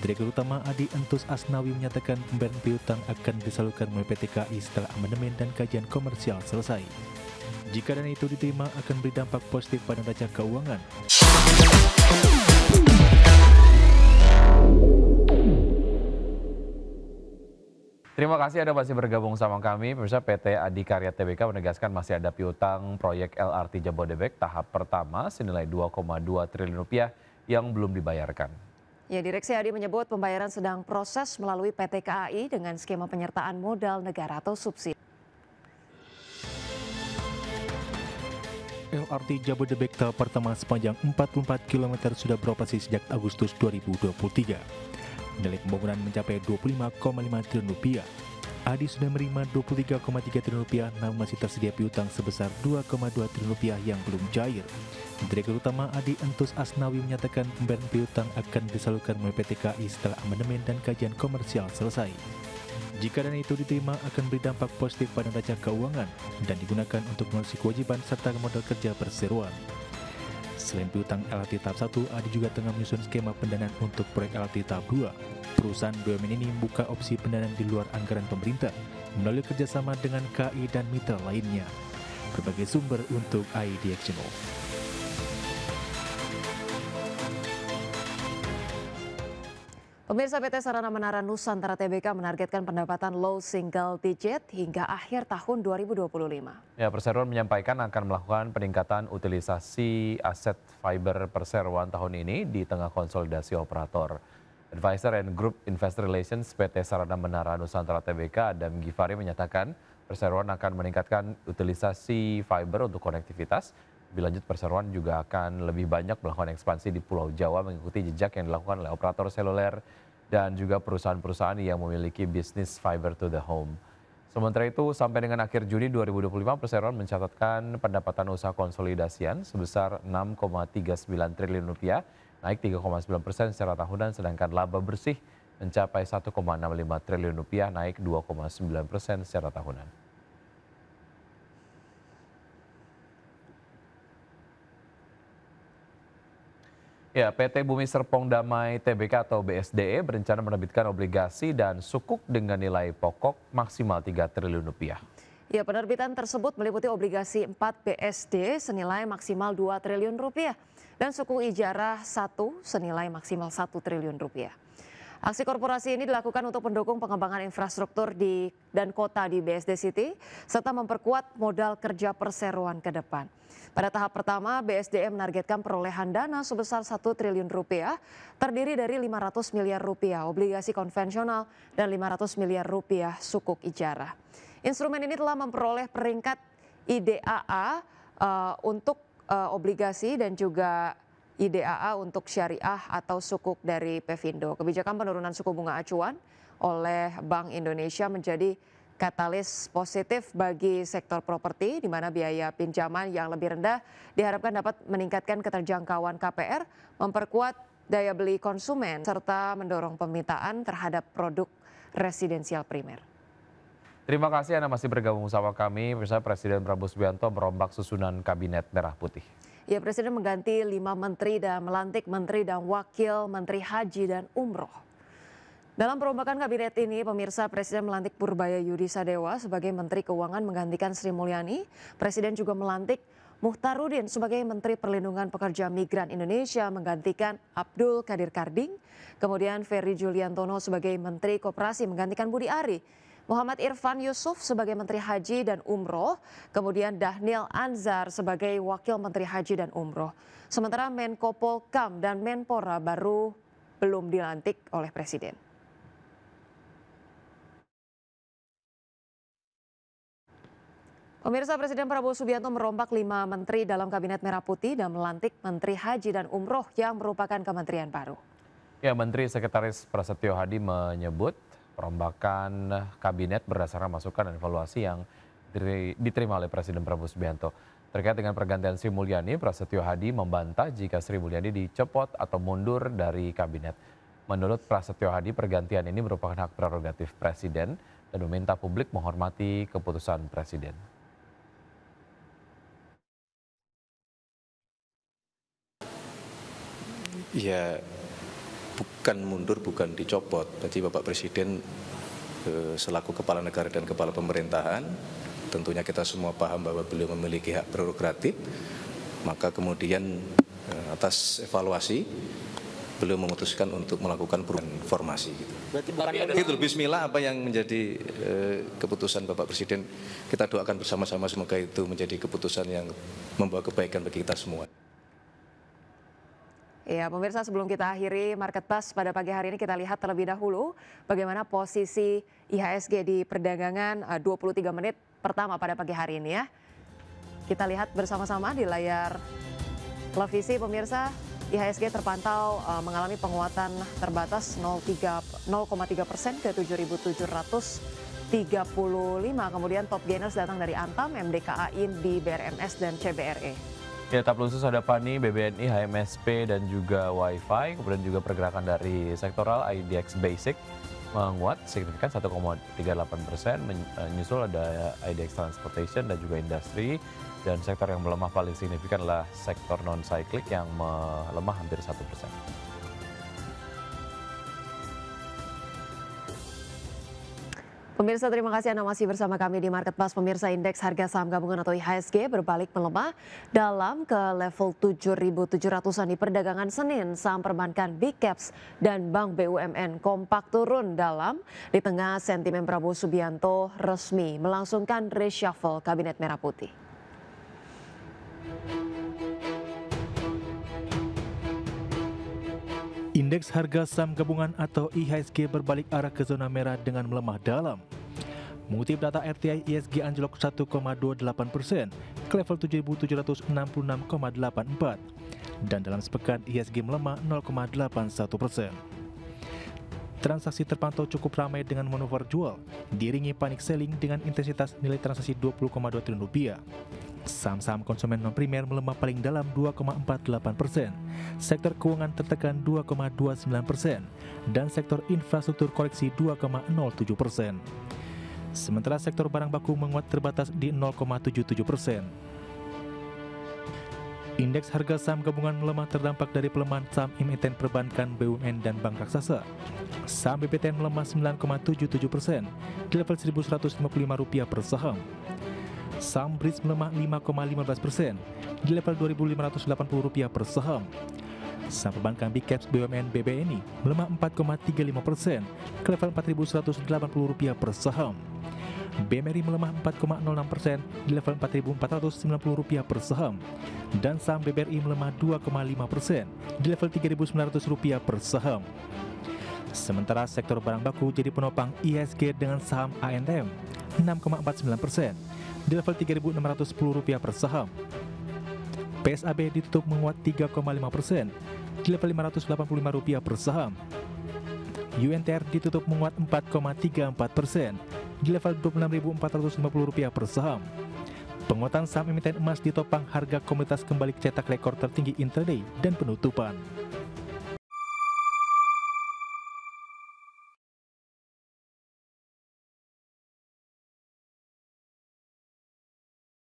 Direktur Utama Adi Entus Asnawi menyatakan pembayaran piutang akan disalurkan melalui PT KAI setelah amandemen dan kajian komersial selesai. Jika dana itu diterima akan beri dampak positif pada neraca keuangan. Terima kasih Anda masih bergabung sama kami. Pemirsa, PT Adikarya Tbk menegaskan masih ada piutang proyek LRT Jabodebek tahap pertama senilai 2,2 triliun rupiah yang belum dibayarkan. Ya, Direksi Adi menyebut pembayaran sedang proses melalui PT KAI dengan skema penyertaan modal negara atau subsidi. LRT Jabodebek tahap pertama sepanjang 44 km sudah beroperasi sejak Agustus 2023. Nilai pembangunan mencapai 25,5 triliun rupiah. Adi sudah menerima 23,3 triliun rupiah, namun masih tersedia piutang sebesar 2,2 triliun rupiah yang belum cair. Direktur Utama Adi Entus Asnawi menyatakan pembayaran piutang akan disalurkan melalui PT KAI setelah amandemen dan kajian komersial selesai. Jika dana itu diterima akan beri dampak positif pada neraca keuangan dan digunakan untuk melunasi kewajiban serta modal kerja perseroan. Selain piutang LRT tahap 1, Adi juga tengah menyusun skema pendanaan untuk proyek LRT tahap 2. Perusahaan BUMN ini membuka opsi pendanaan di luar anggaran pemerintah melalui kerjasama dengan KAI dan mitra lainnya. Berbagai sumber untuk ID Actiono. Pemirsa, PT Sarana Menara Nusantara Tbk menargetkan pendapatan low single digit hingga akhir tahun 2025. Ya, perseroan menyampaikan akan melakukan peningkatan utilisasi aset fiber perseroan tahun ini di tengah konsolidasi operator. Advisor and Group Investor Relations PT Sarana Menara Nusantara Tbk Adam Gifari menyatakan perseroan akan meningkatkan utilisasi fiber untuk konektivitas. Lebih lanjut, perseroan juga akan lebih banyak melakukan ekspansi di Pulau Jawa mengikuti jejak yang dilakukan oleh operator seluler dan juga perusahaan-perusahaan yang memiliki bisnis fiber to the home. Sementara itu, sampai dengan akhir Juni 2025, perseroan mencatatkan pendapatan usaha konsolidasian sebesar 6,39 triliun rupiah, naik 3,9% secara tahunan, sedangkan laba bersih mencapai 1,65 triliun rupiah, naik 2,9% secara tahunan. Ya, PT Bumi Serpong Damai Tbk atau BSDE berencana menerbitkan obligasi dan sukuk dengan nilai pokok maksimal 3 triliun rupiah. Ya, penerbitan tersebut meliputi obligasi 4 BSD senilai maksimal 2 triliun rupiah dan suku ijarah 1 senilai maksimal 1 triliun rupiah. Aksi korporasi ini dilakukan untuk mendukung pengembangan infrastruktur dan kota di BSD City serta memperkuat modal kerja perseroan ke depan. Pada tahap pertama, BSDE menargetkan perolehan dana sebesar 1 triliun rupiah, terdiri dari 500 miliar rupiah obligasi konvensional dan 500 miliar rupiah sukuk ijarah. Instrumen ini telah memperoleh peringkat IDAA untuk obligasi dan juga IDAA untuk syariah atau sukuk dari Pevindo. Kebijakan penurunan suku bunga acuan oleh Bank Indonesia menjadi katalis positif bagi sektor properti, di mana biaya pinjaman yang lebih rendah diharapkan dapat meningkatkan keterjangkauan KPR, memperkuat daya beli konsumen, serta mendorong permintaan terhadap produk residensial primer. Terima kasih Anda masih bergabung bersama kami. Bersama Presiden Prabowo Subianto merombak susunan Kabinet Merah Putih. Ya, Presiden mengganti 5 menteri dan melantik menteri dan wakil menteri haji dan umroh. Dalam perombakan kabinet ini, pemirsa, Presiden melantik Purbaya Yudi Sadewa sebagai Menteri Keuangan menggantikan Sri Mulyani. Presiden juga melantik Muhtarudin sebagai Menteri Perlindungan Pekerja Migran Indonesia menggantikan Abdul Qadir Karding. Kemudian Ferry Juliantono sebagai Menteri Koperasi menggantikan Budi Ari. Muhammad Irfan Yusuf sebagai Menteri Haji dan Umroh. Kemudian Dhanil Anzar sebagai Wakil Menteri Haji dan Umroh. Sementara Menko Polkam dan Menpora baru belum dilantik oleh Presiden. Pemirsa, Presiden Prabowo Subianto merombak 5 menteri dalam Kabinet Merah Putih dan melantik Menteri Haji dan Umroh yang merupakan kementerian baru. Ya, Menteri Sekretaris Prasetyo Hadi menyebut perombakan kabinet berdasarkan masukan dan evaluasi yang diterima oleh Presiden Prabowo Subianto. Terkait dengan pergantian Sri Mulyani, Prasetyo Hadi membantah jika Sri Mulyani dicopot atau mundur dari kabinet. Menurut Prasetyo Hadi, pergantian ini merupakan hak prerogatif Presiden dan meminta publik menghormati keputusan Presiden. Ya, bukan mundur, bukan dicopot. Jadi Bapak Presiden selaku kepala negara dan kepala pemerintahan, tentunya kita semua paham bahwa beliau memiliki hak prerogatif, maka kemudian atas evaluasi beliau memutuskan untuk melakukan perubahan formasi. Itu Bismillah apa yang menjadi keputusan Bapak Presiden, kita doakan bersama-sama semoga itu menjadi keputusan yang membawa kebaikan bagi kita semua. Ya, pemirsa, sebelum kita akhiri Market Plus pada pagi hari ini, kita lihat terlebih dahulu bagaimana posisi IHSG di perdagangan 23 menit pertama pada pagi hari ini ya. Kita lihat bersama-sama di layar televisi pemirsa, IHSG terpantau mengalami penguatan terbatas 0,3% ke 7.735. Kemudian top gainers datang dari Antam, MDKA, INBI, BRMS, dan CBRE. Ya, tab khusus ada PANI, BBNI, HMSP, dan juga Wi-Fi. Kemudian juga pergerakan dari sektoral IDX Basic menguat signifikan 1,38%. Menyusul ada IDX Transportation dan juga Industri. Dan sektor yang melemah paling signifikan adalah sektor non-cyclic yang melemah hampir 1%. Pemirsa, terima kasih Anda masih bersama kami di Market Plus. Pemirsa, indeks harga saham gabungan atau IHSG berbalik melemah dalam ke level 7.700-an di perdagangan Senin. Saham perbankan Big Caps dan Bank BUMN kompak turun dalam di tengah sentimen Prabowo Subianto resmi melangsungkan reshuffle Kabinet Merah Putih. Indeks harga saham gabungan atau IHSG berbalik arah ke zona merah dengan melemah dalam. Mengutip data RTI, IHSG anjlok 1,28% ke level 7.766,84 dan dalam sepekan IHSG melemah 0,81%. Transaksi terpantau cukup ramai dengan manuver jual, diiringi panic selling dengan intensitas nilai transaksi 20,2 triliun rupiah. Saham-saham konsumen non-primer melemah paling dalam 2,48%, sektor keuangan tertekan 2,29%, dan sektor infrastruktur koreksi 2,07%. Sementara sektor barang baku menguat terbatas di 0,77%. Indeks harga saham gabungan melemah terdampak dari pelemahan saham emiten perbankan BUMN dan bank raksasa. Saham BPTN melemah 9,77% di level Rp1.155 per saham. Saham BRIS melemah 5,15% di level Rp2.580 per saham. Saham perbankan Big Caps BUMN BBNI melemah 4,35% ke level Rp4.180 per saham. BMRI melemah 4,06% di level Rp4.490 per saham. Dan saham BBRI melemah 2,5% di level Rp3.900 per saham. Sementara sektor barang baku jadi penopang IHSG dengan saham ANM 6,49% di level Rp3.610 per saham. PSAB ditutup menguat 3,5% di level Rp585 per saham. UNTR ditutup menguat 4,34% di level Rp26.450 per saham. Penguatan saham emiten emas ditopang harga komoditas kembali cetak rekor tertinggi intraday dan penutupan.